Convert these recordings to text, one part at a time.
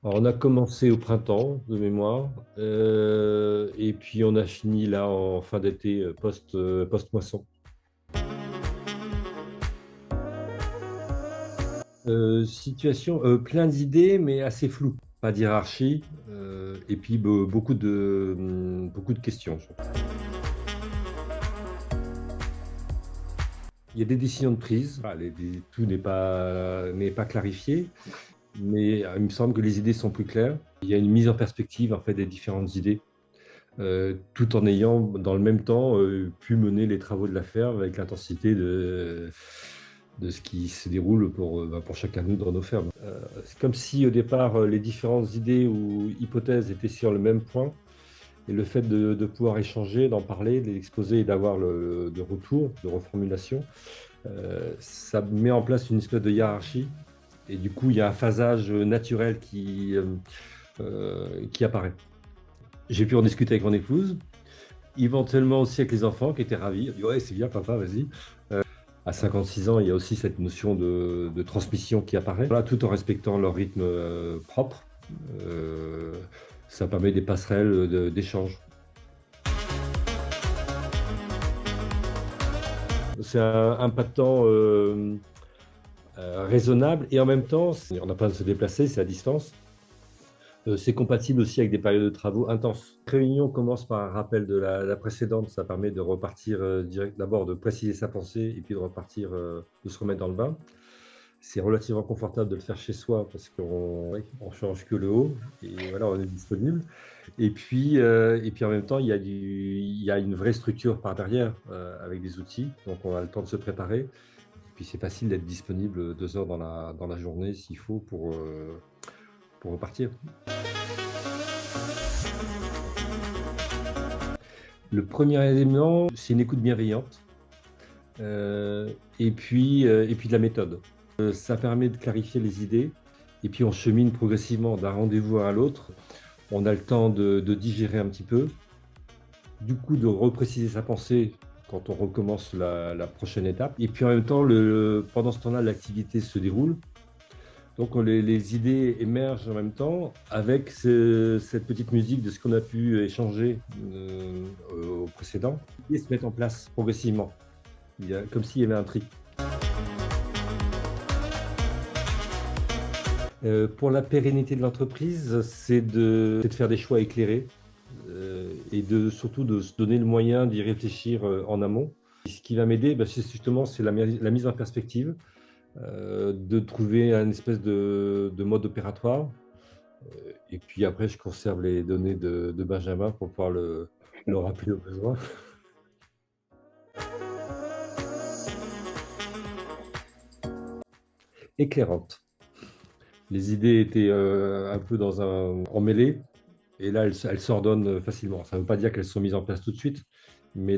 Alors, on a commencé au printemps, de mémoire, et puis on a fini là en fin d'été, post-moisson. Situation, plein d'idées, mais assez floues. Pas d'hiérarchie, et puis beaucoup de questions. Il y a des décisions de prise. Tout n'est pas clarifié, mais il me semble que les idées sont plus claires. Il y a une mise en perspective en fait des différentes idées, tout en ayant dans le même temps pu mener les travaux de l'affaire avec l'intensité de ce qui se déroule pour chacun de nous dans nos fermes. C'est comme si au départ les différentes idées ou hypothèses étaient sur le même point, et le fait de pouvoir échanger, d'en parler, de l'exposer et d'avoir de retour, de reformulation, ça met en place une espèce de hiérarchie, et du coup il y a un phasage naturel qui apparaît. J'ai pu en discuter avec mon épouse, éventuellement aussi avec les enfants qui étaient ravis. Ils ont dit ouais, c'est bien papa, vas-y. À 56 ans, il y a aussi cette notion de transmission qui apparaît, voilà, tout en respectant leur rythme propre. Euh, Ça permet des passerelles d'échange. C'est un pas de temps raisonnable, et en même temps, on n'a pas à se déplacer, c'est à distance. C'est compatible aussi avec des périodes de travaux intenses. La réunion commence par un rappel de la précédente. Ça permet de repartir direct, d'abord de préciser sa pensée et puis de repartir, de se remettre dans le bain. C'est relativement confortable de le faire chez soi parce qu'on ne change que le haut et voilà, on est disponible. Et puis en même temps, il y a une vraie structure par derrière avec des outils. Donc on a le temps de se préparer. Et puis c'est facile d'être disponible 2 heures dans la journée s'il faut pour repartir. Le premier élément, c'est une écoute bienveillante, et puis de la méthode. Ça permet de clarifier les idées, et puis on chemine progressivement d'un rendez-vous à l'autre. On a le temps de digérer un petit peu, du coup de repréciser sa pensée quand on recommence la prochaine étape. Et puis en même temps, pendant ce temps-là, l'activité se déroule. Donc les idées émergent en même temps avec cette petite musique de ce qu'on a pu échanger au précédent. Les idées se mettent en place progressivement, comme s'il y avait un tri. Pour la pérennité de l'entreprise, c'est de faire des choix éclairés, et surtout de se donner le moyen d'y réfléchir en amont. Et ce qui va m'aider, c'est la mise en perspective, de trouver un espèce de mode opératoire. Et puis après, je conserve les données de Benjamin pour pouvoir le rappeler au besoin. Éclairante. Les idées étaient un peu emmêlées, et là, elles s'ordonnent facilement. Ça ne veut pas dire qu'elles sont mises en place tout de suite, mais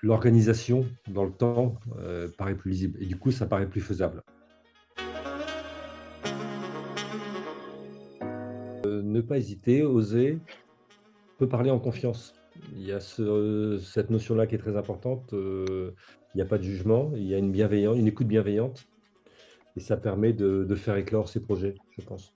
l'organisation dans le temps paraît plus lisible, et du coup, ça paraît plus faisable. Ne pas hésiter, oser, peut parler en confiance. Il y a cette notion-là qui est très importante. Il n'y a pas de jugement, il y a une écoute bienveillante, et ça permet de faire éclore ses projets, je pense.